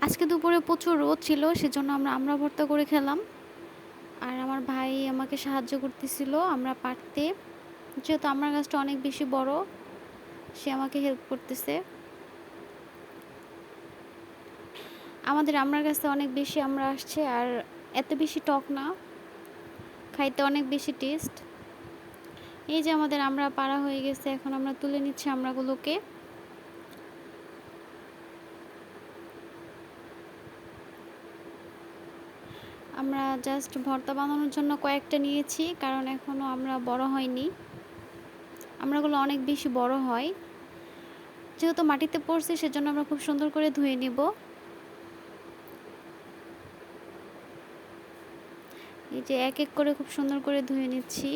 আজকে দুপুরে প্রচুর রোদ ছিল, সেজন্য আমরা আমড়া ভর্তা করে খেলাম। আর আমার ভাই আমাকে সাহায্য করতেছিল আমরা পাড়তে। যেহেতু আমড়া গাছটা অনেক বেশি বড়, সে আমাকে হেল্প করতেছে। আমাদের আমড়া গাছে অনেক বেশি আমড়া আসছে, আর এত বেশি টক না, খাইতে অনেক বেশি টেস্ট। এই যে আমাদের আমড়া পাড়া হয়ে গেছে, এখন আমরা তুলে নিচ্ছি আমড়াগুলোকে। আমরা জাস্ট ভর্তা বানানোর জন্য কয়েকটা নিয়েছি, কারণ এখনও আমরা বড় হয়নি। আমড়াগুলো অনেক বেশি বড় হয়, যেহেতু মাটিতে পড়ছে সেজন্য আমরা খুব সুন্দর করে ধুয়ে নিব। এই যে এক এক করে খুব সুন্দর করে ধুয়ে নিচ্ছি।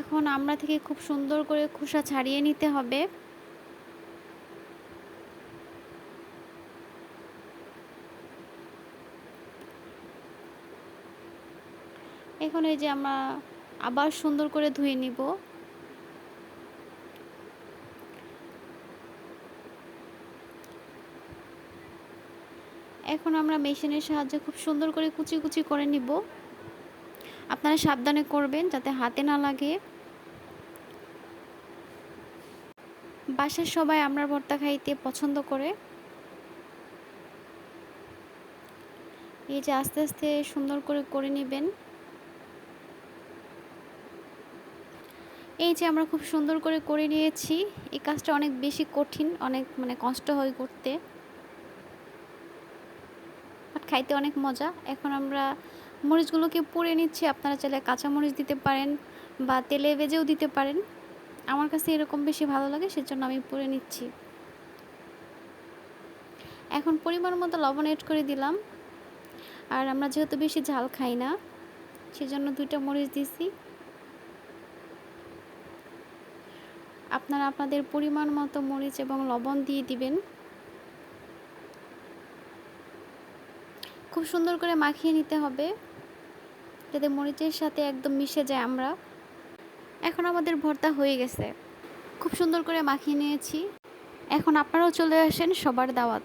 এখন আমড়া থেকে খুব সুন্দর করে খোসা ছাড়িয়ে নিতে হবে। এখন এই যে আমরা আবার সুন্দর করে ধুয়ে নিব। এখন আমরা মেশিনের সাহায্যে খুব সুন্দর করে কুচি কুচি করে নিব। আপনারা সাবধানে করবেন যাতে হাতে না লাগে। বাসার সবাই আমড়ার ভর্তা খাইতে পছন্দ করে। এই যে আস্তে আস্তে সুন্দর করে করে নেবেন। এই যে আমরা খুব সুন্দর করে করে নিয়েছি। এই কাজটা অনেক বেশি কঠিন, অনেক কষ্ট হয় করতে, বাট খাইতে অনেক মজা। এখন আমরা মরিচগুলোকে পুড়ে নিচ্ছি। আপনারা চাইলে কাঁচা মরিচ দিতে পারেন বা তেলে ভেজেও দিতে পারেন। আমার কাছে এরকম বেশি ভালো লাগে, সেজন্য আমি পুড়ে নিচ্ছি। এখন পরিমাণ মতো লবণ এড করে দিলাম। আর আমরা যেহেতু বেশি ঝাল খাই না, সেজন্য 2টা মরিচ দিছি। আপনারা আপনাদের পরিমাণ মতো মরিচ এবং লবণ দিয়ে দিবেন। খুব সুন্দর করে মাখিয়ে নিতে হবে যাতে মরিচের সাথে একদম মিশে যায় আমরা। এখন আমাদের ভর্তা হয়ে গেছে, খুব সুন্দর করে মাখিয়ে নিয়েছি। এখন আপনারাও চলে আসেন, সবার দাওয়াত।